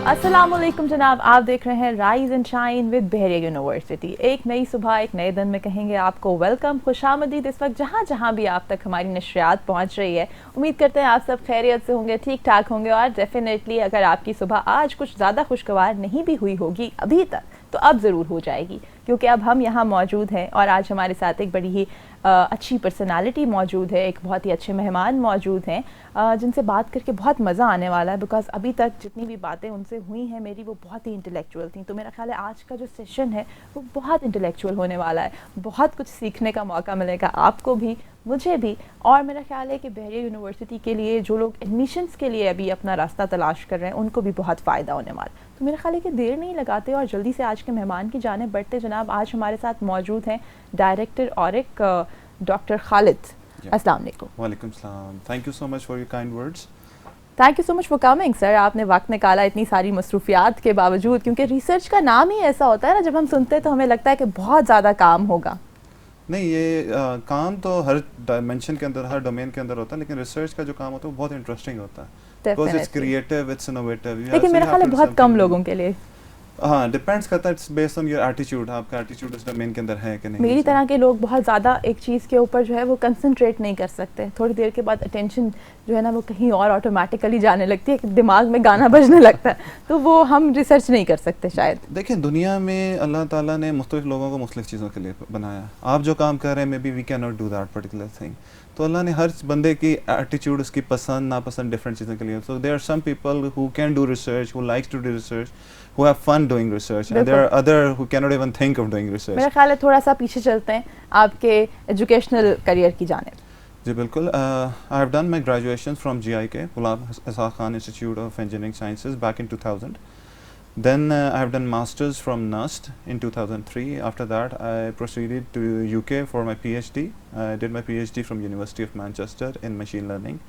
अस्सलामुअलैकुम जनाब, आप देख रहे हैं rise and shine with Bahria university. एक नई सुबह, एक नए दिन में कहेंगे आपको वेलकम, खुशामदीद। इस वक्त जहाँ जहाँ भी आप तक हमारी नशरियात पहुँच रही है, उम्मीद करते हैं आप सब खैरियत से होंगे, ठीक ठाक होंगे। और डेफिनेटली अगर आपकी सुबह आज कुछ ज़्यादा खुशगवार नहीं भी हुई होगी अभी तक, तो अब ज़रूर हो जाएगी, क्योंकि अब हम यहाँ मौजूद हैं और आज हमारे साथ एक बड़ी ही अच्छी पर्सनालिटी मौजूद है, एक बहुत ही अच्छे मेहमान मौजूद हैं जिनसे बात करके बहुत मज़ा आने वाला है। बिकॉज अभी तक जितनी भी बातें उनसे हुई हैं मेरी, वो बहुत ही इंटेलेक्चुअल थी। तो मेरा ख्याल है आज का जो सेशन है वो बहुत इंटेलेक्चुअल होने वाला है, बहुत कुछ सीखने का मौका मिलेगा आपको भी, मुझे भी। और मेरा ख्याल है कि बहरिया यूनिवर्सिटी के लिए जो लोग एडमिशन्स के लिए अभी अपना रास्ता तलाश कर रहे हैं उनको भी बहुत फ़ायदा होने वाला है। तो मेरा ख्याल है कि देर नहीं लगाते और जल्दी से आज के मेहमान की जाने बढ़ते। जनाब, आज हमारे साथ मौजूद हैं डायरेक्टर ऑरिक डॉक्टर खालिद। अस्सलाम वालेकुम। वालेकुम सलाम। Thank you so much for your kind words. Thank you so much for coming sir. आपने वक्त निकाला इतनी सारी मसरूफियात के बावजूद, क्योंकि रिसर्च का नाम ही ऐसा होता है ना, जब हम सुनते हैं तो हमें लगता है कि बहुत ज़्यादा काम होगा। नहीं, ये काम तो हर डायमेंशन के अंदर, हर डोमेन के अंदर होता है, लेकिन रिसर्च का जो काम होता है वो बहुत इंटरेस्टिंग होता है, because it's creative, it's innovative. लेकिन मेरा ख्याल है बहुत कम लोगों के लिए। हाँ, डिपेंड्स करता है, it's based on your attitude, आपका एटीट्यूड इस डोमेन के अंदर है कि नहीं। मेरी तरह के लोग बहुत ज़्यादा एक चीज़ के ऊपर जो है वो कंसंट्रेट नहीं कर सकते, थोड़ी देर के बाद अटेंशन जो है ना वो कहीं और ऑटोमेटिकली जाने लगती है, दिमाग में गाना बजने लगता है, तो वो हम रिसर्च नहीं कर सकते शायद। देखिए, दुनिया में अल्लाह ताला ने मुख्तलिफ लोगों को मुख्तलिफ चीज़ों के लिए बनाया। आप जो काम कर रहे हैं, maybe we can not do that particular thing. तो अल्लाह ने हर बंदे की एटीट्यूड, उसकी पसंद नापसंद डिफरेंट चीज़ों के लिए। So there are some people who can do research, who likes to do research, who have fun doing research, and there are other who cannot even think of doing research. मेरा ख्याल है थोड़ा सा पीछे चलते हैं आपके एजुकेशनल करियर की जानिब। जी बिल्कुल। I have done my graduation from GIK, Ghulam Ishaq Khan Institute of Engineering Sciences, back in 2000. Then I have done masters from NUST in 2003. After that I proceeded to UK for my PhD. I did my PhD from University of Manchester in machine learning.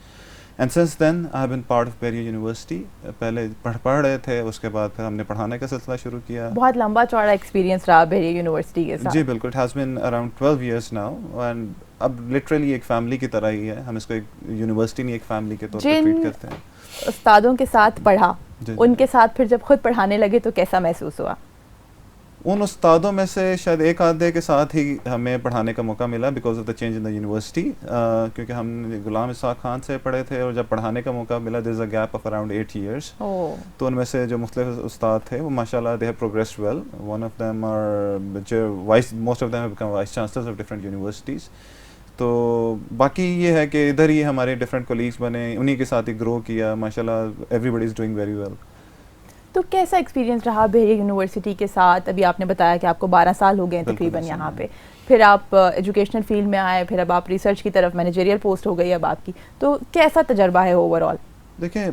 And since then I have been part of Bahriya University. पहले पढ़ रहे थे, उसके बाद फिर हमने पढ़ाने का सिलसिला शुरू किया। बहुत लंबा चौड़ा एक्सपीरियंस रहा बहरिया यूनिवर्सिटी के साथ। जी बिल्कुल, it has been around 12 years now, and अब लिटरली एक फैमिली की तरह ही है। हम इसको एक यूनिवर्सिटी नहीं, एक फैमिली के तौर पर ट्रीट करते हैं। उस्तादों के साथ पढ़ा, उनके साथ फिर जब खुद पढ़ाने लगे तो कैसा महसूस हुआ? उन उस्तादों में से शायद एक आधे के साथ ही हमें पढ़ाने का मौका मिला, because of the change in the university. क्योंकि हम गुलाम इसाक खान से पढ़े थे और जब पढ़ाने का मौका मिला, there is a gap of around 8 years। तो उनमें से जो मुख्तलिफ उस्ताद थे वो माशाल्लाह they have progressed well. One of them are vice, most of them have become vice chancellors of different universities. तो बाकी ये है कि इधर ही हमारे डिफरेंट कोलीग्स बने, उन्हीं के साथ ही ग्रो किया। माशाल्लाह everybody is doing very well. तो कैसा एक्सपीरियंस रहा बहरिया यूनिवर्सिटी के साथ? अभी आपने बताया कि आपको 12 साल हो गए तकरीबन यहाँ पे, फिर आप एजुकेशनल फील्ड में आए, फिर अब आप रिसर्च की तरफ, मैनेजरियल पोस्ट हो गई अब आपकी, तो कैसा तजर्बा है ओवरऑल? देखिए,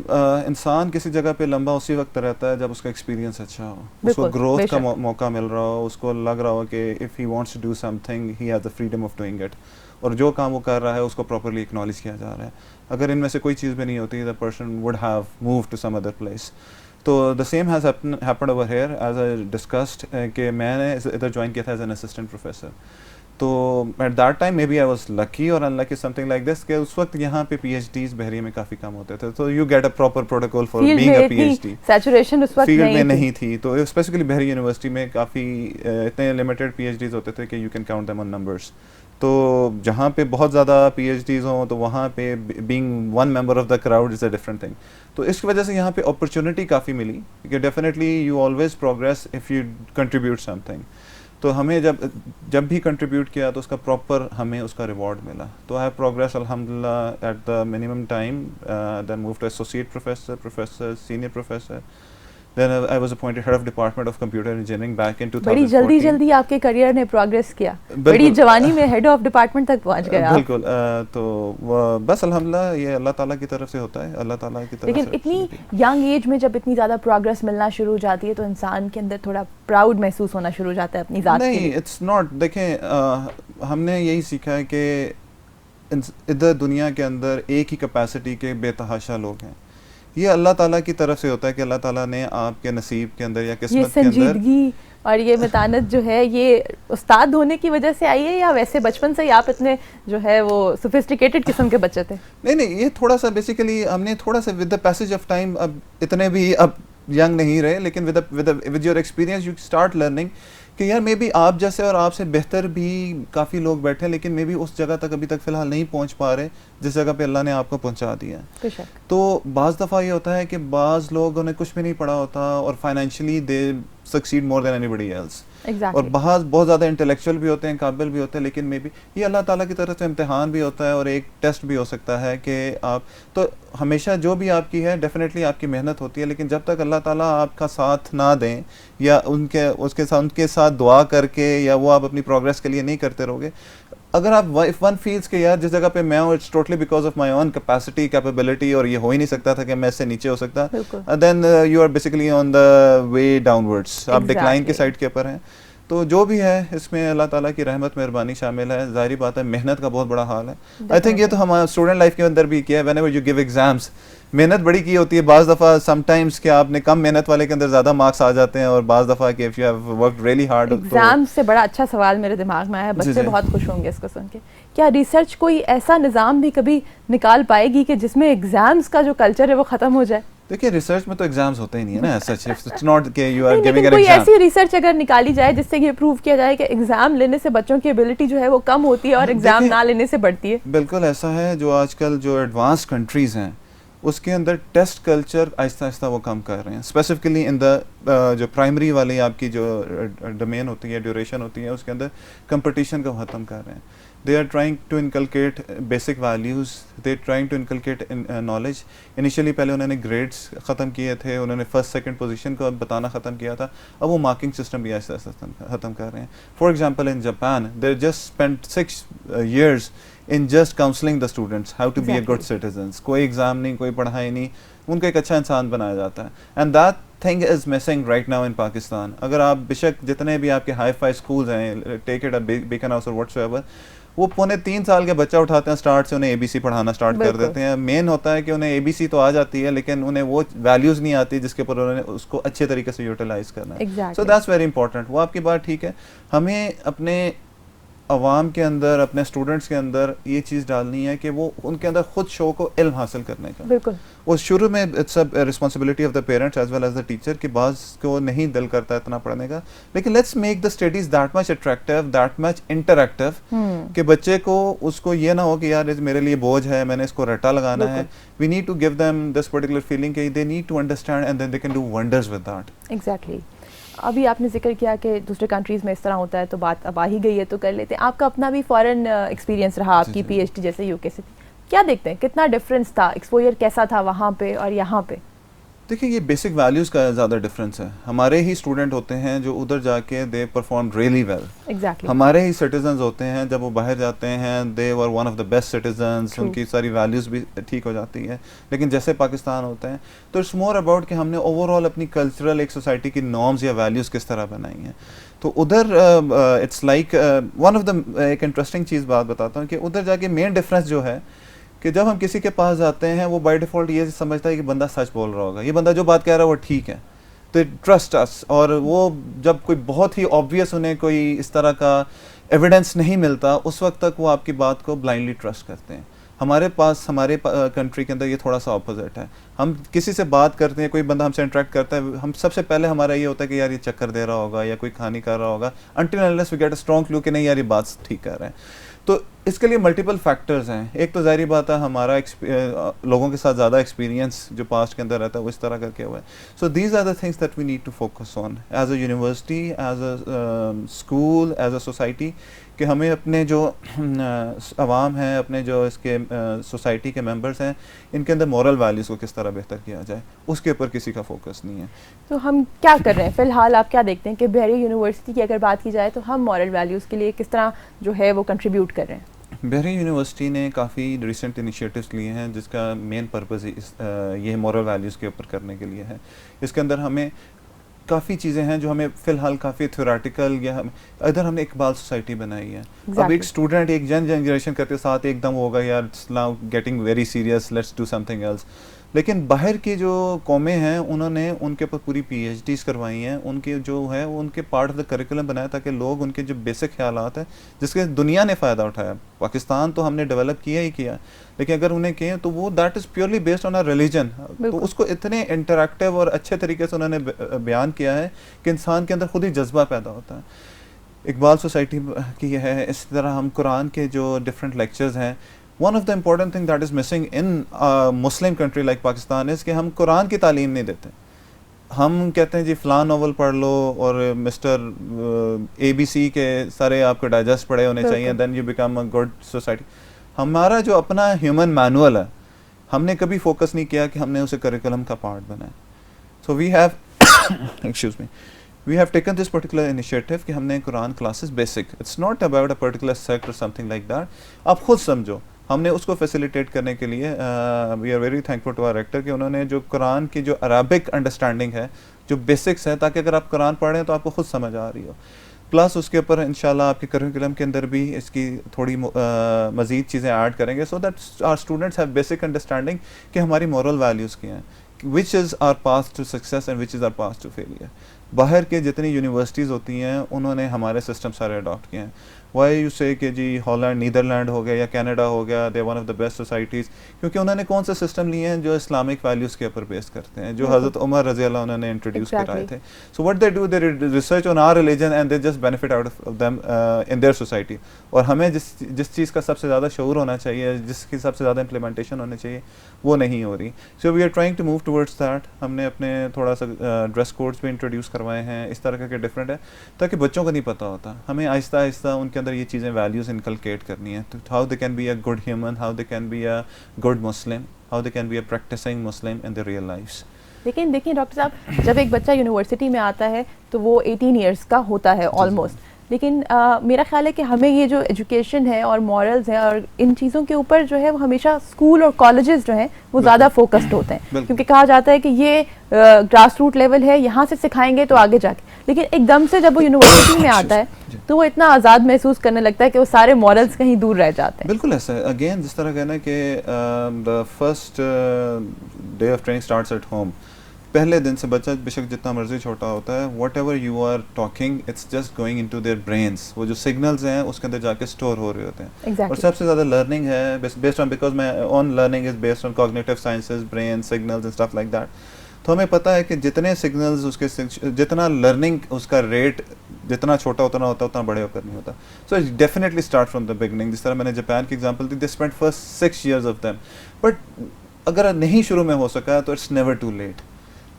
इंसान किसी जगह पे लंबा उसी वक्त रहता है जब उसका एक्सपीरियंस अच्छा हो, उसको ग्रोथ का मौका मिल रहा हो, उसको लग रहा हो कि if he wants to do something he has the freedom of doing it, और जो काम वो कर रहा है उसको प्रॉपर्ली एक्नॉलेज किया जा रहा है। अगर इनमें से कोई चीज़ भी नहीं होती, the person would have move to some other place. तो the same has happened over here, as I discussed कि मैंने इधर ज्वाइन किया था एज एन असिस्टेंट प्रोफेसर। तो at that time maybe I was lucky और unlucky, something like this, कि उस वक्त यहाँ पे PhDs बहरिया में काफ़ी कम होते थे। तो you get a proper protocol for being a PhD। Saturation उस वक्त फील्ड में नहीं थी, तो स्पेसिफिकली बहरिया यूनिवर्सिटी में काफ़ी इतने लिमिटेड PhDs होते थे कि you can count them on numbers. तो जहाँ पे बहुत ज़्यादा PhDs हों तो वहाँ पे being one member of the crowd is a different thing. तो इसकी वजह से यहाँ पे अपॉर्चुनिटी काफ़ी मिली कि definitely you always progress if you contribute something. तो हमें जब भी कंट्रीब्यूट किया तो उसका प्रॉपर हमें उसका रिवॉर्ड मिला। तो आई हैव प्रोग्रेस अल्हम्दुलिल्लाह at the minimum time, then move to associate professor, senior professor. Then I was appointed head of department of computer engineering back in 2014. बड़ी जल्दी आपके करियर ने प्रोग्रेस किया, बड़ी जवानी में हेड ऑफ डिपार्टमेंट तक पहुंच गए आप। बिल्कुल। तो बस अल्हम्दुलिल्लाह ये अल्लाह ताला की तरफ से होता है, अल्लाह ताला की तरफ से। लेकिन इतनी यंग एज में जब इतनी ज़्यादा प्रोग्रेस मिलना शुरू हो जाती है तो इंसान के अंदर थोड़ा प्राउड महसूस होना शुरू हो जाता है अपनी ज़ात के लिए। नहीं, इट्स नॉट। देखें, हमने यही सीखा है कि इधर दुनिया के अंदर एक ही कैपेसिटी के बेतहाशा लोग हैं। ये अल्लाह ताला की तरफ से होता है कि अल्लाह ताला ने आपके नसीब के अंदर या किस्मत के अंदर, ये संजीदगी और ये मतानत जो है ये उस्ताद होने की वजह से आई है या वैसे बचपन से ही आप इतने जो है वो सोफिस्टिकेटेड किस्म के बच्चे थे? नहीं, ये थोड़ा सा बेसिकली हमने थोड़ा सा with the passage of time अब इतने भी अब यंग नहीं रहे, लेकिन with your experience you start learning कि यार मे बी आप जैसे और आपसे बेहतर भी काफ़ी लोग बैठे हैं, लेकिन मे बी उस जगह तक अभी तक फ़िलहाल नहीं पहुंच पा रहे जिस जगह पे अल्लाह ने आपको पहुंचा दिया है। तो बाज़ दफ़ा ये होता है कि बाज़ लोगों ने कुछ भी नहीं पढ़ा होता और फाइनेंशियली दे succeed more than anybody else, और बहुत ज़्यादा इंटेलेक्चुअल भी होते हैं, काबिल भी होते हैं, लेकिन मे बी ये अल्लाह ताला की तरफ से इम्तिहान भी होता है और एक टेस्ट भी हो सकता है कि आप तो हमेशा जो भी आपकी है डेफिनेटली आपकी मेहनत होती है, लेकिन जब तक अल्लाह ताला आपका साथ ना दें या उनके साथ दुआ करके या वो आप अपनी प्रोग्रेस के लिए नहीं करते रहोगे, अगर आप इफ वन फील्स के यार जिस जगह पे मैं हूँ it's totally because of my own capacity capability और ये हो ही नहीं सकता था कि मैं इससे नीचे हो सकता, then you are basically on the way downwards, आप डिक्लाइन की साइड के ऊपर हैं। तो जो भी है इसमें अल्लाह ताला की रहमत मेहरबानी शामिल है, जाहिर बात है मेहनत का बहुत बड़ा हाल है। आई थिंक ये तो हमारे स्टूडेंट लाइफ के अंदर भी किया है, व्हेनेवर यू गिव एग्जाम्स मेहनत बड़ी की होती है, बाज़ दफ़ा समटाइम्स कि आपने कम मेहनत वाले के अंदर ज़्यादा मार्क्स आ जाते हैं और बाज़ दफ़ा कि if you have worked really hard. Exam से बड़ा अच्छा सवाल मेरे दिमाग में आया, बच्चे बहुत खुश होंगे इसको सुन के। क्या रिसर्च कोई ऐसा निज़ाम भी कभी निकाल पाएगी कि जिसमें एग्जाम्स का जो कल्चर है वो ख़त्म हो जाए? देखिए रिसर्च में तो एग्जाम्स होते ही नहीं है ना, सच इट्स नॉट कि you are giving an exam. कोई ऐसी रिसर्च अगर निकाली जाए जिससे ये प्रूव किया जाए कि एग्जाम लेने से बच्चों की एबिलिटी जो है वो कम होती है और एग्जाम ना लेने से बढ़ती है। बिल्कुल ऐसा है, जो आजकल जो एडवांस कंट्रीज हैं उसके अंदर टेस्ट कल्चर आहिस्ता आहिस्ता वो कम कर रहे हैं, स्पेसिफिकली इन द जो प्राइमरी वाली आपकी जो डोमेन होती है, ड्यूरेशन होती है, उसके अंदर कंपटीशन को ख़त्म कर रहे हैं। They are trying to inculcate basic values, they are trying to inculcate knowledge. Initially पहले उन्होंने grades ख़त्म किए थे, उन्होंने first second position को बताना ख़त्म किया था, अब वो marking system भी आहिस्ता आहिस्ता ख़त्म कर रहे हैं। For example in Japan, they just spent 6 years in just counseling the students how to be a good citizens. कोई एग्ज़ाम नहीं, कोई पढ़ाई नहीं, उनको एक अच्छा इंसान बनाया जाता है। And that thing is missing right now in Pakistan. अगर आप बेशक जितने भी आपके हाई फाई स्कूल्स हैं, take it a Beacon House or whatsoever, वो 3.5 साल के बच्चा उठाते हैं स्टार्ट से, उन्हें ABC पढ़ाना स्टार्ट कर देते हैं। मेन होता है कि उन्हें ABC तो आ जाती है, लेकिन उन्हें वो वैल्यूज़ नहीं आती जिसके ऊपर उन्होंने उसको अच्छे तरीके से यूटिलाइज करना है। So that's very important. वो आपकी बात ठीक है, हमें अपने अवाम के अंदर, अपने स्टूडेंट्स के अंदर ये चीज़ डालनी है कि वो उनके अंदर खुद शौक को इल्म हासिल करने का। बिल्कुल। वो शुरू में it's a responsibility of the parents as well as the teacher कि बाज़ को नहीं दिल करता इतना पढ़ने का, लेकिन let's make the studies that much attractive, that much interactive कि बच्चे को उसको ये ना हो कि यार मेरे लिए बोझ है, मैंने इसको रट्टा लगाना है। We need to give them this particular feeling कि they need to understand and then they can do wonders with that. Exactly. अभी आपने जिक्र किया कि दूसरे कंट्रीज़ में इस तरह होता है, तो बात अब आ ही गई है तो कर लेते हैं। आपका अपना भी फॉरेन एक्सपीरियंस रहा, आपकी PhD जैसे UK से, क्या देखते हैं कितना डिफरेंस था, एक्सपोजर कैसा था वहाँ पे और यहाँ पे? देखिए ये बेसिक वैल्यूज़ का ज़्यादा डिफरेंस है। हमारे ही स्टूडेंट होते हैं जो उधर जाके they perform really well. Exactly. हमारे ही सिटीजन्स होते हैं जब वो बाहर जाते हैं, they were one of the best citizens, उनकी सारी वैल्यूज़ भी ठीक हो जाती है। लेकिन जैसे पाकिस्तान होते हैं तो इट्स मोर अबाउट कि हमने ओवरऑल अपनी कल्चरल एक सोसाइटी की नॉर्म्स या वैल्यूज़ किस तरह बनाई हैं। तो उधर it's like one of the एक इंटरेस्टिंग चीज़ बात बताता हूँ कि उधर जाके मेन डिफरेंस जो है कि जब हम किसी के पास जाते हैं वो बाय डिफ़ॉल्ट ये समझता है कि बंदा सच बोल रहा होगा, ये बंदा जो बात कह रहा है वो ठीक है, तो ट्रस्ट अस। और वो जब कोई बहुत ही ऑब्वियस उन्हें कोई इस तरह का एविडेंस नहीं मिलता, उस वक्त तक वो आपकी बात को ब्लाइंडली ट्रस्ट करते हैं। हमारे पास हमारे कंट्री के अंदर ये थोड़ा सा ऑपोजिट है। हम किसी से बात करते हैं, कोई बंदा हमसे इंटरेक्ट करता है, हम सबसे पहले हमारा ये होता है कि यार ये चक्कर दे रहा होगा या कोई कहानी कर रहा होगा, until unless we get a strong clue कि नहीं यार ये बात ठीक कर रहे हैं। तो इसके लिए मल्टीपल फैक्टर्स हैं। एक तो ज़ाहिर बात है हमारा लोगों के साथ ज़्यादा एक्सपीरियंस जो पास्ट के अंदर रहता है वो इस तरह करके हुआ है। So these are the things that we need to focus on as a university, as a school, as a society, कि हमें अपने जो अवाम हैं, अपने जो इसके सोसाइटी के मेंबर्स हैं, इनके अंदर मॉरल वैल्यूज़ को किस तरह बेहतर किया जाए, उसके ऊपर किसी का फोकस नहीं है। तो हम क्या कर रहे हैं फ़िलहाल? आप क्या देखते हैं कि बहरिया यूनिवर्सिटी की अगर बात की जाए तो हम मॉरल वैल्यूज़ के लिए किस तरह जो है वो कंट्रीब्यूट कर रहे हैं? बहरिया यूनिवर्सिटी ने काफ़ी रिसेंट इनिशिएटिव्स लिए हैं जिसका मेन पर्पज़ ये मॉरल वैल्यूज़ के ऊपर करने के लिए है। इसके अंदर हमें काफ़ी चीज़ें हैं जो हमें फ़िलहाल काफ़ी थ्योरेटिकल, या इधर हमने इकबाल सोसाइटी बनाई है। अब एक स्टूडेंट एक जनरेशन करते साथ एकदम होगा यार now getting very serious, let's do something else. लेकिन बाहर की जो कौमें हैं उन्होंने उनके ऊपर पूरी पीएचडीज करवाई हैं, उनके जो है वो उनके पार्ट ऑफ द करिकुलम बनाया ताकि लोग उनके जो बेसिक ख्यालात हैं जिसके दुनिया ने फ़ायदा उठाया, पाकिस्तान तो हमने डेवलप किया ही किया, लेकिन अगर उन्हें किए तो वो that is purely based on a religion, तो उसको इतने इंटरेक्टिव और अच्छे तरीके से उन्होंने बयान किया है कि इंसान के अंदर खुद ही जज्बा पैदा होता है। इकबाल सोसाइटी की है, इस तरह हम कुरान के जो डिफरेंट लेक्चर्स हैं, one of the important thing that is missing in Muslim country like Pakistan is कि हम कुरान की तालीम नहीं देते। हम कहते हैं जी फ़लाँ नावल पढ़ लो और मिस्टर ABC के सारे आपको डाइजेस्ट पढ़े होने चाहिए, then you become a good society. हमारा जो अपना ह्यूमन मैनुअल है, हमने कभी फोकस नहीं किया कि हमने उसे करिकुलम का पार्ट बनाया। So we have excuse me, we have taken this particular initiative कि हमने Quran classes basic, it's not about a particular sect or something like that, आप खुद समझो, हमने उसको फैसिलिटेट करने के लिए we are very thankful to our rector कि उन्होंने जो कुरान की जो अरबिक अंडरस्टैंडिंग है, जो बेसिक्स है, ताकि अगर आप कुरान पढ़ें तो आपको खुद समझ आ रही हो, प्लस उसके ऊपर इंशाल्लाह आपके करिकुलम के अंदर भी इसकी थोड़ी मज़ीद चीज़ें ऐड करेंगे so that our students have basic understanding कि हमारी मॉरल वैल्यूज़ क्या हैं, which is our path to success and which is our path to failure. बाहर के जितनी यूनिवर्सिटीज़ होती हैं उन्होंने हमारे सिस्टम सारे अडॉप्ट किए हैं। वाई यू से कि जी हॉलैंड, नीदरलैंड हो गया या कनाडा हो गया, they one of the best societies, क्योंकि उन्होंने कौन से सिस्टम लिए हैं जो इस्लामिक वैल्यूज़ के ऊपर बेस करते हैं, जो हज़रत उमर रज़ी अल्लाह उन्होंने इंट्रोड्यूस कराए थे। So what they do, they research on our religion and they just benefit out of them in their society. और हमें जिस चीज़ का सबसे ज़्यादा शऊर होना चाहिए, जिसकी सबसे ज़्यादा इम्प्लीमेंटेशन होनी चाहिए, वो नहीं हो रही। So we are trying to move towards that. हमने अपने थोड़ा सा ड्रेस कोड्स भी इंट्रोड्यूस करवाए हैं, इस तरह के डिफरेंट है, ताकि बच्चों को नहीं पता होता, हमें आहिस्ता आहिस्ता उनके अंदर ये चीज़ें वैल्यूज़ इनकलकेट करनी है, तो how they can be a good human, how they can be a good Muslim, how they can be a practicing Muslim in the real lifes. लेकिन देखिए डॉक्टर साहब, जब एक बच्चा यूनिवर्सिटी में आता है तो वो 18 इयर्स का होता है ऑलमोस्ट, लेकिन मेरा ख्याल है कि हमें ये जो एजुकेशन है और मॉरल्स हैं और इन चीज़ों के ऊपर जो है वो हमेशा स्कूल और कॉलेजेस जो हैं वो ज़्यादा फोकस्ड होते हैं, क्योंकि कहा जाता है कि ये ग्रास रूट लेवल है, यहाँ से सिखाएंगे तो आगे जाके, लेकिन एकदम से जब वो यूनिवर्सिटी में आता है तो वो इतना आज़ाद महसूस करने लगता है कि वो सारे मॉरल्स कहीं दूर रह जाते हैं। बिल्कुल ऐसा है। अगेन जिस तरह कहना है कि the first day of training starts at home, पहले दिन से बच्चा बेशक जितना मर्जी छोटा होता है, whatever you are talking it's just going into their brains, वो जो सिग्नल्स हैं उसके अंदर जाके स्टोर हो रहे होते हैं। exactly. और सबसे ज़्यादा लर्निंग है based on, because my on learning is based on cognitive sciences, brain signals and stuff like that. तो हमें पता है कि जितने सिग्नल्स उसके, जितना लर्निंग उसका रेट जितना छोटा उतना होता है उतना बड़े होकर नहीं होता। So it definitely start from the beginning. जिस तरह मैंने जापान की example the, they spend first 6 years of them, but अगर नहीं शुरू में हो सका तो इट्स नेवर टू लेट।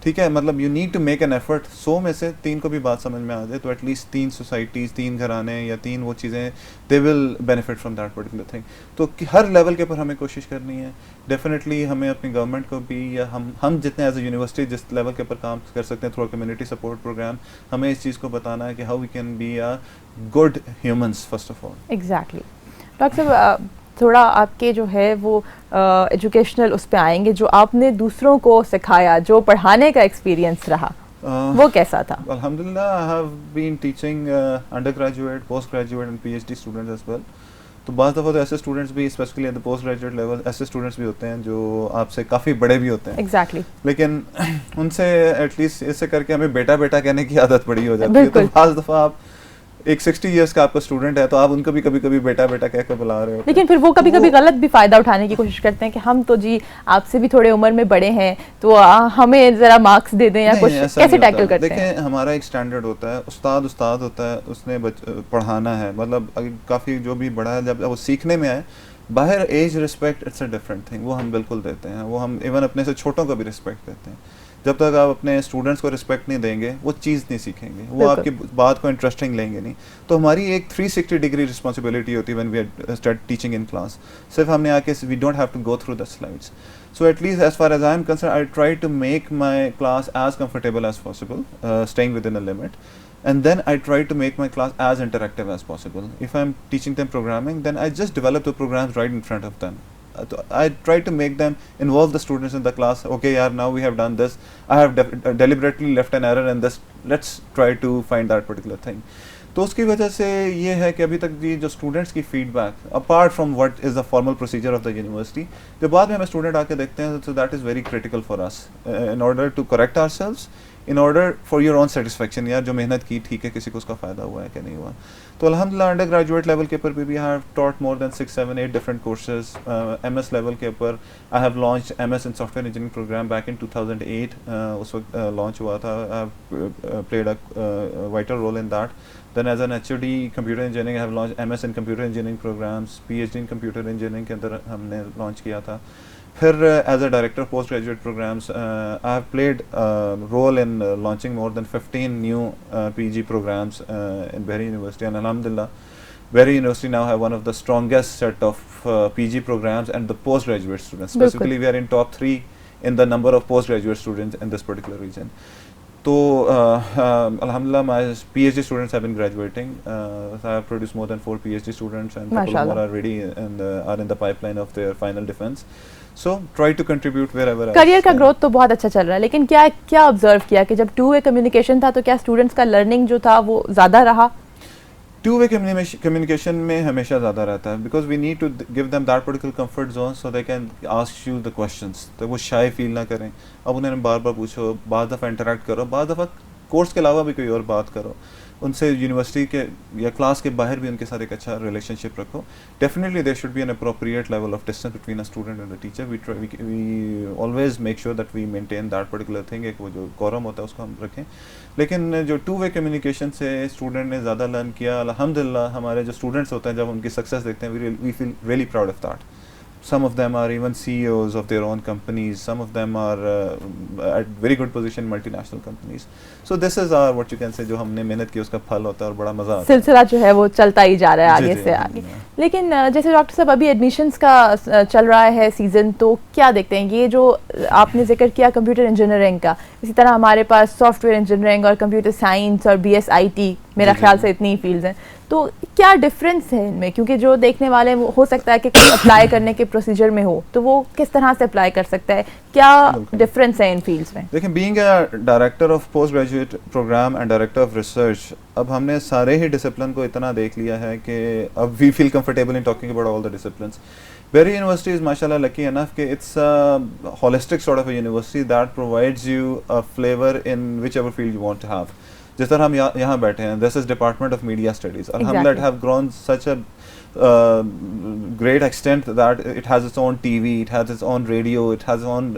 ठीक है, मतलब you need to make an effort. 100 में से 3 को भी बात समझ में आ जाए तो एटलीस्ट 3 सोसाइटीज़, 3 घराने या 3 वो चीज़ें, they will benefit from that particular thing. तो हर लेवल के ऊपर हमें कोशिश करनी है। डेफिनेटली हमें अपनी गवर्नमेंट को भी, या हम जितने एज ए यूनिवर्सिटी जिस लेवल के ऊपर काम कर सकते हैं थ्रू कम्युनिटी सपोर्ट प्रोग्राम, हमें इस चीज़ को बताना है कि how we can be a good humans first of all. Exactly. Doctor साहब, थोड़ा आपके जो है वो एजुकेशनल उस पे आएंगे, जो आपने दूसरों को सिखाया, जो पढ़ाने का एक्सपीरियंस रहा, वो कैसा था? अल्हम्दुलिल्लाह, I have been teaching undergraduate, post graduate and PhD students as well. तो बाज़ दफ़ा तो ऐसे स्टूडेंट्स भी, specially at the post graduate level, ऐसे स्टूडेंट्स भी होते हैं जो आपसे काफ़ी बड़े भी होते हैं। एग्जैक्टली। लेकिन उनसे एटलीस्ट ऐसे करके हमें बेटा बेटा कहने की आदत पड़ी हो जाती है। तो बाज़ दफ़ा आप एक 60 years का आपका स्टूडेंट है तो आप उनको भी कभी कभी बेटा बेटा कह कर बुला रहे हो, लेकिन फिर वो कभी कभी गलत भी फायदा उठाने की कोशिश करते हैं कि हम तो जी आपसे भी थोड़े उम्र में बड़े हैं तो हमें जरा मार्क्स दे दें या कुछ, कैसे टैकल करते हैं? देखिए, हमारा एक स्टैंडर्ड होता है, उस्ताद होता है, उसने पढ़ाना है, मतलब काफ़ी जो भी बड़ा है, जब वो सीखने में आए, बाहर as respect it's a different thing, वो हम बिल्कुल देते हैं, वो हम इवन अपने से छोटों को भी रिस्पेक्ट देते हैं। जब तक आप अपने स्टूडेंट्स को रिस्पेक्ट नहीं देंगे वो चीज़ नहीं सीखेंगे, वो आपकी बात को इंटरेस्टिंग लेंगे नहीं। तो हमारी एक 360 डिग्री रिस्पॉन्सिबिलिटी होती है when we start teaching in class. सिर्फ हमने आके we don't have to go through the slides. So at least as far as I am concerned, I try to make my class as comfortable as possible, staying within a limit. And then I try to make my class as interactive as possible. If I'm teaching them programming, then I just develop the programs right in front of them. I try to make them involve the students in the class. Okay, yaar, now we have done this. I have deliberately left an error in this. Let's try to find that particular thing. तो उसकी वजह से ये है कि अभी तक ये जो स्टूडेंट्स की feedback apart from what is the formal procedure of the university, जो बाद में हमें स्टूडेंट आके देखते हैं, so that is very critical for us in order to correct ourselves, in order for your own satisfaction, यार जो मेहनत की ठीक है, किसी को उसका फ़ायदा हुआ है कि नहीं हुआ। तो अल्हम्दुलिल्लाह अंडर ग्रेजुएट लेवल के ऊपर भी have taught more than 6, 7, 8 different courses. MS level के ऊपर I have launch MS in software engineering program back in 2008, उस वक्त लॉन्च हुआ था। I have played a vital role in that. Then as an HOD computer engineering, I have launched MS in computer engineering programs, PhD in computer engineering के अंदर हमने launch किया था। फिर as a director of postgraduate programs, I have played role in launching more than 15 new PG programs in Bahri University, and alhamdulillah, Bahri University now have one of the strongest set of PG programs and the postgraduate students. Specifically, we are in top 3 in the number of postgraduate students in this particular region. So, alhamdulillah, my PhD students have been graduating. So I have produced more than 4 PhD students, and couple more are ready and are in the pipeline of their final defense. So, try to contribute wherever. Career का growth तो बहुत अच्छा चल रहा है, लेकिन क्या observe किया कि जब 2-वे कम्युनिकेशन था तो क्या स्टूडेंट्स का लर्निंग जो था वो ज़्यादा रहा? 2-वे communication में हमेशा ज़्यादा रहता है, because we need to give them that particular comfort zone so they can ask you the questions, तो वो shy feel ना करें। अब उन्हें बार बार पूछो, बाद दफ़ा interact करो, बाद दफ़ा कोर्स के अलावा भी कोई और बात करो उनसे, यूनिवर्सिटी के या क्लास के बाहर भी उनके साथ एक अच्छा रिलेशनशिप रखो। Definitely there should be an appropriate level of distance between a student and the teacher. We always make sure that we maintain that particular thing, एक वो जो कोरम होता है उसको हम रखें। लेकिन जो 2-वे कम्युनिकेशन से स्टूडेंट ने ज़्यादा लर्न किया, अल्हम्दुलिल्लाह हमारे जो स्टूडेंट्स होते हैं जब उनकी सक्सेस देखते हैं, we feel really proud of that. Some of them are even CEOs of their own companies. Some of them are at very good position in multinational companies. So this is our, what you can say, जो हमने मेहनत की उसका फल होता है और बड़ा मज़ा आता है। सिलसिला जो है वो चलता ही जा रहा है आगे से आगे। लेकिन जैसे डॉक्टर साहब अभी एडमिशन्स का चल रहा है सीज़न, तो क्या देखते हैं ये जो आपने जिक्र किया कंप्यूटर इंजीनियरिंग का, इसी तरह हमारे पास सॉफ्टवेयर इंजीनियरिंग और कंप्यूटर साइंस और BSIT, मेरा ख्याल से इतनी फील्ड्स हैं, तो क्या डिफरेंस है इनमें? क्योंकि जो देखने वाले हो सकता है कि कोई अप्लाई करने के प्रोसीजर में हो, तो वो किस तरह से अप्लाई कर सकता है, क्या डिफरेंस है इन फील्ड्स में? देखिए, being a director of post graduate program and director of research, अब हमने सारे ही डिसिप्लिन को इतना देख लिया है कि अब we feel comfortable in talking about all the disciplines. Bahri University is mashallah lucky enough that it's a holistic sort of a university that provides you a flavor in whichever field you want to have. जिस तरह हम यहाँ बैठे हैं, this is Department of Media Studies. Alhamdulillah, it have grown such a great extent that it has its own TV, it has its own radio, it has its own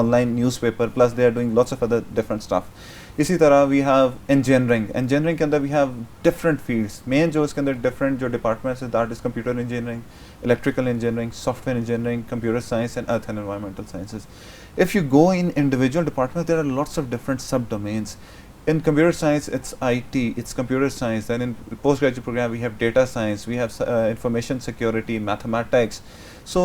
online newspaper, plus they are doing lots of other different stuff. इसी तरह we have engineering के अंदर we have different fields. Main जो इसके अंदर different जो departments है, that is computer engineering, electrical engineering, software engineering, computer science and earth and environmental sciences. If you go in individual departments, there are lots of different sub domains. In computer science, it's IT, it's computer science. Then in postgraduate program, we have data science, we have information security, mathematics. So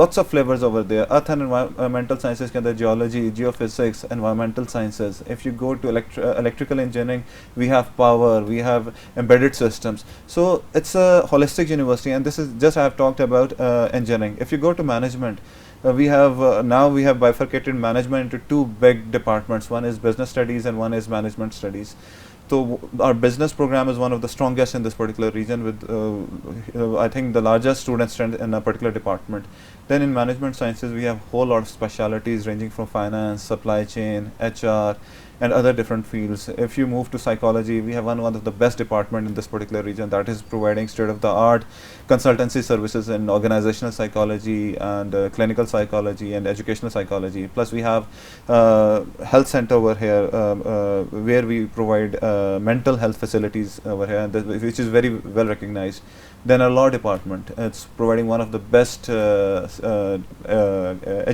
lots of flavors over there. Earth and environmental sciences, geology, geophysics, environmental sciences. If you go to electrical engineering, we have power, we have embedded systems. So it's a holistic university, and this is just I have talked about engineering. If you go to management, we have now we have bifurcated management into 2 big departments. One is business studies and one is management studies. So our business program is one of the strongest in this particular region, with I think the largest student strength in a particular department. Then in management sciences, we have whole lot of specialities ranging from finance, supply chain, HR, and other different fields. If you move to psychology, we have one of the best department in this particular region that is providing state-of-the-art consultancy services in organizational psychology and clinical psychology and educational psychology. Plus we have health center over here where we provide mental health facilities over here, which is very well recognized. Then our law department, it's providing one of the best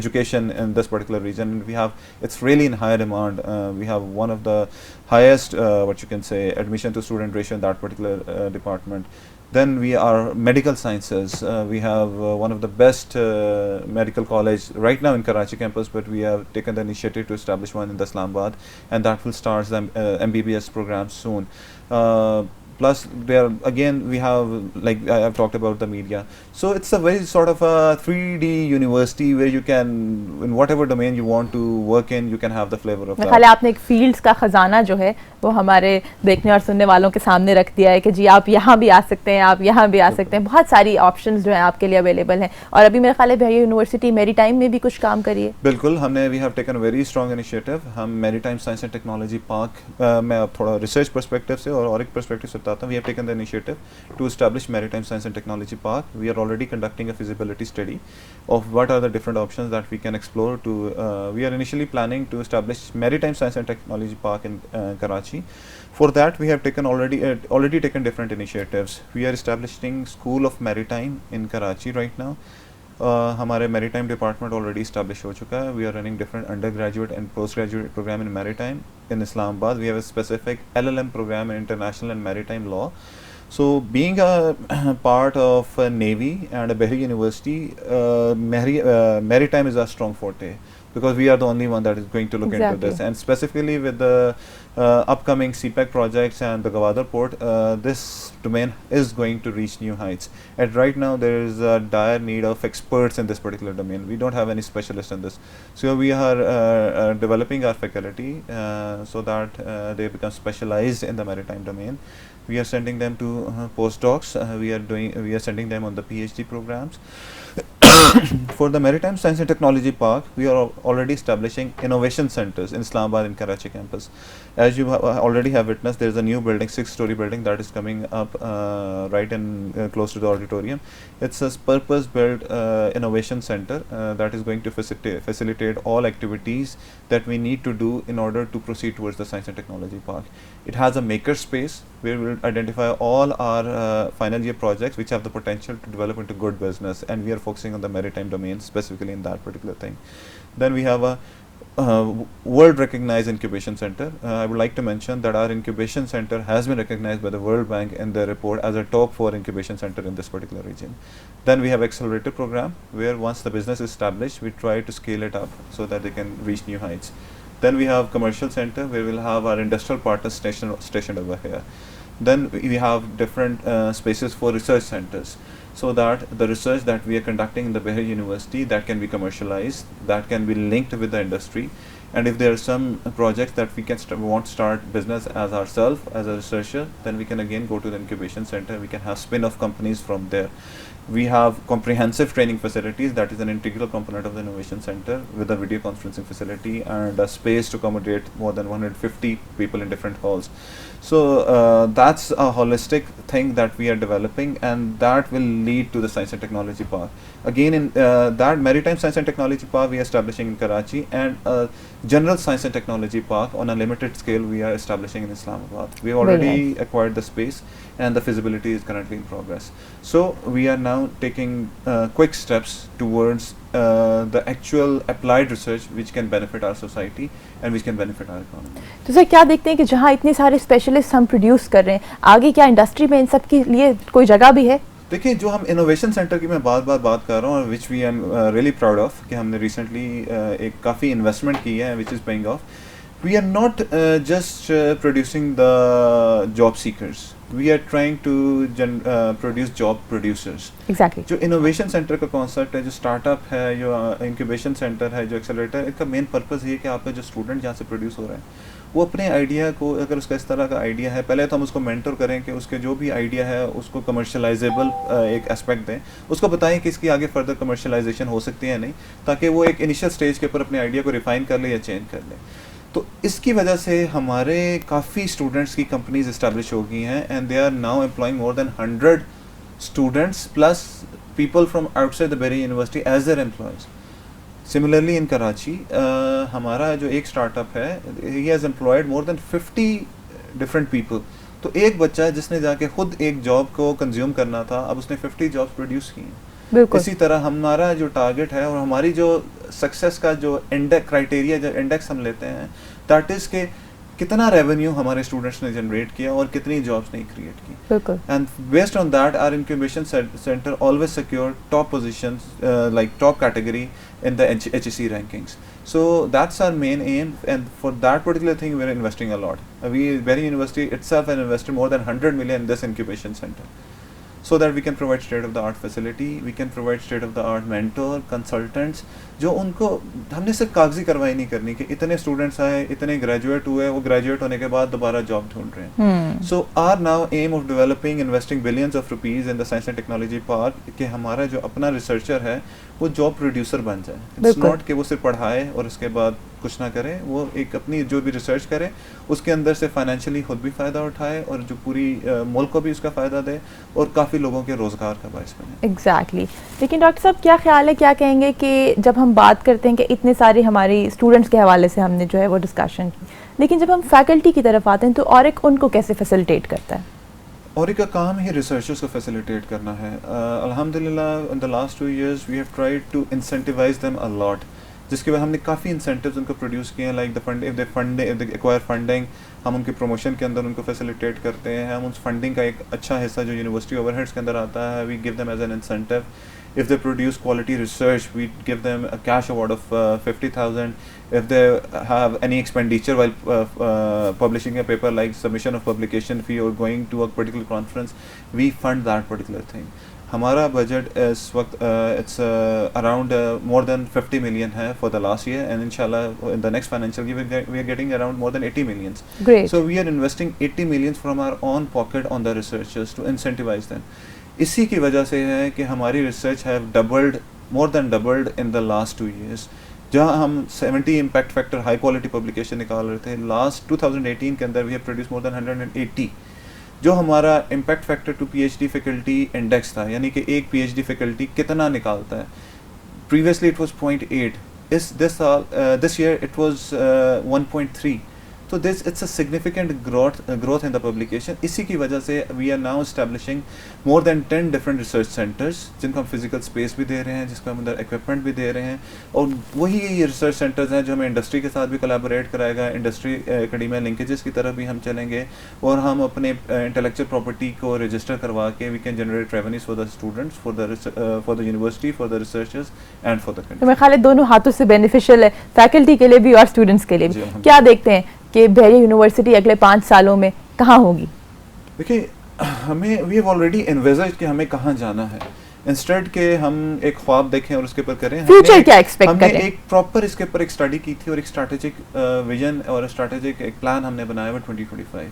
education in this particular region. We have, it's really in high demand. We have one of the highest what you can say admission to student ratio in that particular department. Then we are medical sciences. We have one of the best medical college right now in Karachi campus, but we have taken the initiative to establish one in the Islamabad, and that will start the MBBS program soon. plus there again we have, like I've talked about the media, so it's a very sort of a 3D university where you can, in whatever domain you want to work in, you can have the flavor of मेरे that. ख्याल है आपने एक fields का ख़जाना जो है वो हमारे देखने और सुनने वालों के सामने रख दिया है कि जी आप यहाँ भी आ सकते हैं, आप यहाँ भी आ सकते हैं, बहुत सारी ऑप्शंस जो हैं आपके लिए अवेलेबल हैं। और अभी मेरे ख्याल है बहरिया यूनिवर्सिटी मैरीटाइम में भी कुछ काम करिए। बिल्कुल, हमने we have taken very strong initiative. हम maritime science and technology park, मैं अब थोड़ा रिसर्च पर्सपेक्टिव से और एक पर्सपेक्टिव से बताता हूँ। We have taken the initiative to establish maritime science and technology park. We are already conducting a feasibility study of what are the different options that we can explore to, we are initially planning to establish maritime science and technology park in Karachi. For that we have taken already taken different initiatives. We are establishing School of Maritime in Karachi right now. हमारे maritime department already established हो चुका है. We are running different undergraduate and postgraduate program in maritime in Islamabad. We have a specific LLM program in international and maritime law. So being a part of Navy and a Bahri University, maritime is our strong forte, because we are the only one that is going to look into this, and specifically with the upcoming CPEC projects and the Gwadar port, this domain is going to reach new heights. And right now there is a dire need of experts in this particular domain. We don't have any specialists in this, so we are developing our faculty so that they become specialized in the maritime domain. We are sending them to postdocs. We are sending them on the PhD programs. For the Maritime Science and Technology Park, we are already establishing innovation centers in Islamabad and Karachi campus. As you already have witnessed, there is a new building, 6-story building that is coming up right in close to the auditorium. It's a purpose-built innovation center that is going to facilitate all activities that we need to do in order to proceed towards the Science and Technology Park. It has a maker space where we will identify all our final year projects which have the potential to develop into good business, and we are focusing on the maritime domain specifically in that particular thing. Then we have a world recognized incubation center. I would like to mention that our incubation center has been recognized by the World Bank in their report as a top 4 incubation center in this particular region. Then we have accelerator program, where once the business is established, we try to scale it up so that they can reach new heights. Then we have commercial center, where we'll have our industrial partners stationed over here. Then we have different spaces for research centers, so that the research that we are conducting in the Bahri University, that can be commercialized, that can be linked with the industry. And if there are some projects that we can want to start business as ourselves as a researcher, then we can again go to the incubation center. We can have spin-off companies from there. We have comprehensive training facilities, that is an integral component of the innovation center, with a video conferencing facility and a space to accommodate more than 150 people in different halls. So that's a holistic thing that we are developing, and that will lead to the Science and Technology Park. Again, in that Maritime Science and Technology Park we are establishing in Karachi, and a General Science and Technology Park on a limited scale we are establishing in Islamabad. We already acquired the space, and the feasibility is currently in progress. So we are now taking quick steps towards the actual applied research which can benefit our society and which can benefit our economy. तो sir क्या देखते हैं कि जहाँ इतने सारे specialist हम produce कर रहे हैं, आगे क्या इंडस्ट्री में इन सब के लिए कोई जगह भी है? देखिए, जो हम इनोवेशन सेंटर की मैं बात कर रहा हूँ, which V am really proud of, कि हमने रिसेंटली एक काफ़ी इन्वेस्टमेंट की है which is paying off. We are not just producing the job seekers. We are trying to produce job producers. Exactly. जो इनोवेशन सेंटर का कॉन्सेप्ट है, जो स्टार्टअप है, जो इंक्यूबेशन सेंटर है, जो एक्सेलरेटर, इसका मेन पर्पस ये है कि आपका जो स्टूडेंट जहाँ से प्रोड्यूस हो रहा है, वो अपने आइडिया को, अगर उसका इस तरह का आइडिया है, पहले तो हम उसको मेंटर करें कि उसके जो भी आइडिया है उसको कमर्शलाइजेबल एक एस्पेक्ट दें, उसको बताएं कि इसकी आगे फर्दर कमर्शलाइजेशन हो सकती है या नहीं, ताकि वो एक इनिशियल स्टेज के ऊपर अपने आइडिया को रिफाइन कर ले या चेंज कर ले. तो इसकी वजह से हमारे काफ़ी स्टूडेंट्स की कंपनीज इस्टेब्लिश हो गई हैं, and they are now employing more than 100 students plus people from outside the Bahria university as their employees. Similarly in Karachi हमारा जो एक स्टार्टअप है, he has employed more than 50 different people. तो एक बच्चा है जिसने जाके खुद एक जॉब को कंज्यूम करना था, अब उसने 50 जॉब्स प्रोड्यूस की हैं. इसी तरह हमारा जो टारगेट है और हमारी जो सक्सेस का जो इंडेक्स क्राइटेरिया, जो इंडेक्स हम लेते हैं, दैट इज़ के कितना रेवेन्यू हमारे स्टूडेंट्स ने जनरेट किया और कितनी जॉब्स नहीं क्रिएट की. And based on that our incubation centre always secure top positions, like top category in the HEC rankings. So that's our main aim, and for that particular thing we're investing a lot. Berry University itself has invested more than 100 million in this incubation center, so that we can provide state of the art facility, we can provide state of the art mentor, consultants, जो उनको हमने सिर्फ कागजी कार्रवाई नहीं करनी कि इतने स्टूडेंट्स आए, इतने ग्रेजुएट हुए, वो ग्रेजुएट होने के बाद दोबारा जॉब ढूंढ रहे हैं. So are now aim of developing investing billions of rupees in the science and technology park कि हमारा जो अपना रिसर्चर है वो जॉब प्रोड्यूसर बन जाए. इट्स नॉट कि वो सिर्फ पढ़ाए और उसके बाद कुछ ना करे, वो एक अपनी जो भी रिसर्च करे उसके अंदर से फाइनेंशियली खुद भी फ़ायदा उठाए और जो पूरी मुल्क को भी उसका फ़ायदा दे और काफ़ी लोगों के रोज़गार का बायस बने. एग्जैक्टली. लेकिन डॉक्टर साहब क्या ख्याल है, क्या कहेंगे कि जब हम बात करते हैं कि इतने सारे हमारी स्टूडेंट्स के हवाले से हमने जो है वो डिस्कशन की, लेकिन जब हम फैकल्टी की तरफ आते हैं तो ऑरिक उनको कैसे फैसिलिटेट करता है? ऑरिक का काम ही रिसर्चर्स को फैसिलिटेट करना है. अल्हम्दुलिल्लाह in the last 2 years we have tried to incentivise them a lot, जिसके बाद हमने काफ़ी इंसेंटिव्स उनको प्रोड्यूस किए हैं. Like the fund, if they acquire funding, हम उनके प्रमोशन के अंदर उनको फैसिलिटेट करते हैं. हम उस फंडिंग का एक अच्छा हिस्सा जो यूनिवर्सिटी ओवरहेड्स के अंदर आता है, we give them as an incentive. If they produce quality research, we give them a cash award of 50,000. If they have any expenditure while publishing a paper, like submission of publication fee or going to a particular conference, we fund that particular thing. हमारा budget इस वक्त it's around more than 50 million है for the last year, and inshallah in the next financial year we are getting around more than 80 millions. Great. So we are investing 80 millions from our own pocket on the researchers to incentivize them. इसी की वजह से है कि हमारी research have doubled, more than doubled in the last 2 years. जहाँ हम 70 impact factor high quality publication निकाल रहे थे, लास्ट 2018 के अंदर we have produce more than 180. जो हमारा impact factor to PhD faculty index था, यानी कि एक पीएचडी फैकल्टी कितना निकालता है, previously it was 0.8, this year it was 1.3. तो this it's a significant growth in the publication. इसी की वजह से we are now establishing more than 10 different research centres, जिनको हम फिजिकल स्पेस भी दे रहे हैं, जिसको हम अंदर इक्विपमेंट भी दे रहे हैं. और वही रिसर्च सेंटर्स हैं जो हमें इंडस्ट्री के साथ भी कोलैबोरेट कराएगा. इंडस्ट्री एकेडमिया लिंकेजेस की तरफ भी हम चलेंगे और हम अपने इंटेलेक्चुअल प्रॉपर्टी को रजिस्टर करवा के we can generate revenues for the students, for the university, for the researchers and for the country. तो मेरे ख्याल है दोनों हाथों से बेनिफिशियल है, फैकल्टी के लिए भी और स्टूडेंट्स के लिए भी. क्या देखते हैं कि बहरिया यूनिवर्सिटी अगले 5 सालों में कहाँ होगी? देखिए, हमें वी हैव ऑलरेडी एनविजड कि हमें कहाँ जाना है. इंस्टेड के हम एक ख्वाब देखें और उसके ऊपर करें, फ्यूचर क्या एक्सपेक्ट करें. हमने एक प्रॉपर इसके ऊपर एक स्टडी की थी और एक स्ट्रैटेजिक विजन और स्ट्रैटेजिक एक प्लान हमने बनाया हुआ 2025.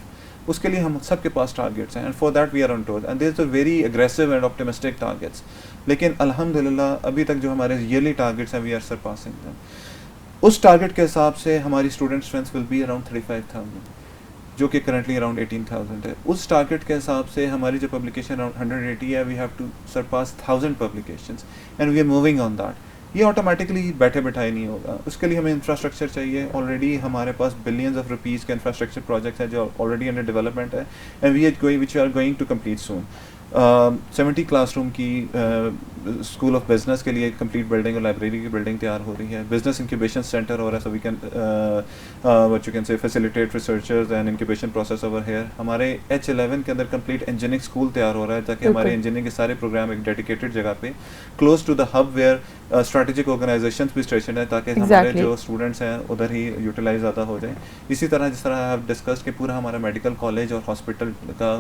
उसके लिए हम सबके पास टारगेट्स हैं, and for that we are on tour, and there is a very aggressive and optimistic targets. लेकिन अल्हम्दुलिल्लाह अभी तक जो हमारे ईयरली टारगेट्स हैं वी आर सरपासिंग देम. उस टारगेट के हिसाब से हमारी student strength will be around 35,000, जो कि करंटली अराउंड 18,000 है. उस टारगेट के हिसाब से हमारी जो पब्लिकेशन अराउंड 180 है, we have to surpass 1000 publications, and we are moving on that. ये ऑटोमेटिकली बैठे बैठाए नहीं होगा, उसके लिए हमें इंफ्रास्ट्रक्चर चाहिए. ऑलरेडी हमारे पास बिलियंस ऑफ रुपीज़ के इंफ्रास्ट्रक्चर प्रोजेक्ट्स हैं जो ऑलरेडी अंडर डेवलपमेंट है, and which are going to complete soon. 70 classroom की स्कूल ऑफ बिजनेस के लिए कंप्लीट बिल्डिंग और लाइब्रेरी की बिल्डिंग तैयार हो रही है. बिजनेस इंक्यूबेशन सेंटर हो रहा है, so we can what you can say facilitate researchers and incubation process over here. हमारे H11 के अंदर कंप्लीट इंजीनियरिंग स्कूल तैयार हो रहा है, ताकि हमारे इंजीनियरिंग के सारे प्रोग्राम एक डेडिकेटेड जगह पे close to the hub where strategic organisations भी स्टेशन है, ताकि हमारे जो स्टूडेंट्स हैं उधर ही यूटिलाइज ज़्यादा हो जाए. इसी तरह जिस तरह आप डिस्कस कि पूरा हमारा मेडिकल कॉलेज और हॉस्पिटल का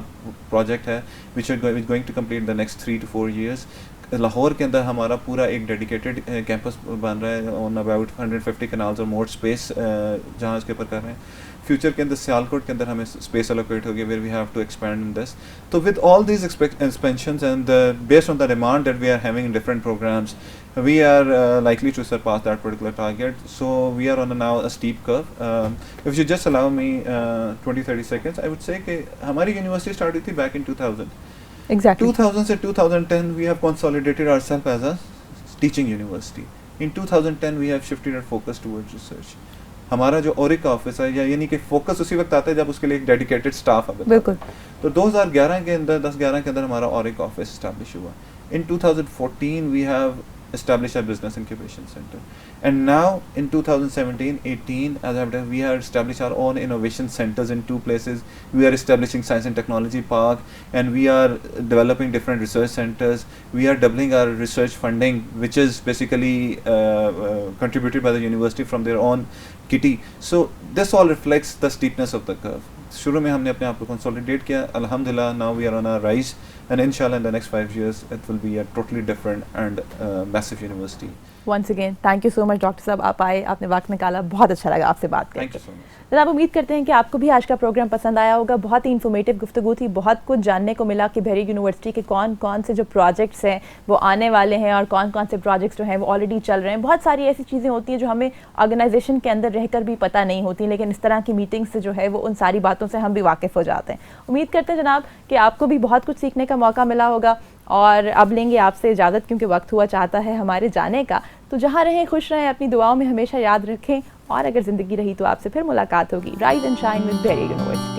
प्रोजेक्ट है which are going to complete the next 3 to 4 years. Lahore के अंदर हमारा पूरा एक डेडिकेटेड कैंपस बन रहा है ऑन अबाउट 150 कनाल्स और मोर स्पेस, जहाँ इसके ऊपर कर रहे हैं. फ्यूचर के अंदर सियालकोट के अंदर हमें स्पेस एलोकेट होगी where we have to expand in this. तो with all these expansions and based on the demand that we are having in different programs, we are likely to surpass that particular target. So we are on now a steep curve. If you just allow me 20-30 seconds, I would say कि हमारी university start हुई थी back in 2000. Exactly. 2000 से 2010 we have consolidated ourselves as a teaching university. In 2010 we have shifted our focus towards research. हमारा जो ऑरिक का office है, यानी कि फोकस उसी वक्त आता है जब उसके लिए एक डेडिकेटेड स्टाफ है. बिल्कुल. तो 2011 के अंदर 10-11 के अंदर हमारा ऑरिक ऑफिस एस्टैब्लिश हुआ. In 2014 we have establish our business incubation center. And now in 2017-18, as I've done, we are established our own innovation centers in 2 places. We are establishing Science and Technology Park, and we are developing different research centers. We are doubling our research funding, which is basically contributed by the university from their own kitty. So this all reflects the steepness of the curve. शुरू में हमने अपने आप को consolidate किया, अल्हम्दुलिल्लाह now we are on a rise, and inshallah in the next 5 years it will be a totally different and massive university. Once again, thank you so much doctor साहब, आप आए, आपने वक्त निकाला, बहुत अच्छा लगा आपसे बात करके। Thank you so much. जनाब, उम्मीद करते हैं कि आपको भी आज का प्रोग्राम पसंद आया होगा। बहुत ही इन्फॉर्मेटिव गुफ्तगू थी, बहुत कुछ जानने को मिला कि बहरीन यूनिवर्सिटी के कौन कौन से जो प्रोजेक्ट्स हैं वो आने वाले हैं और कौन कौन से प्रोजेक्ट्स जो हैं वो ऑलरेडी चल रहे हैं। बहुत सारी ऐसी चीज़ें होती हैं जो हमें ऑर्गेनाइजेशन के अंदर रहकर भी पता नहीं होती, लेकिन इस तरह की मीटिंग से जो है वो उन सारी बातों से हम भी वाकिफ़ हो जाते हैं। उम्मीद करते हैं जनाब कि आपको भी बहुत कुछ सीखने का मौका मिला होगा, और अब लेंगे आपसे इजाज़त क्योंकि वक्त हुआ चाहता है हमारे जाने का। तो जहाँ रहें खुश रहें, अपनी दुआओं में हमेशा याद रखें, और अगर ज़िंदगी रही तो आपसे फिर मुलाकात होगी। Rise and shine with Bahrain university.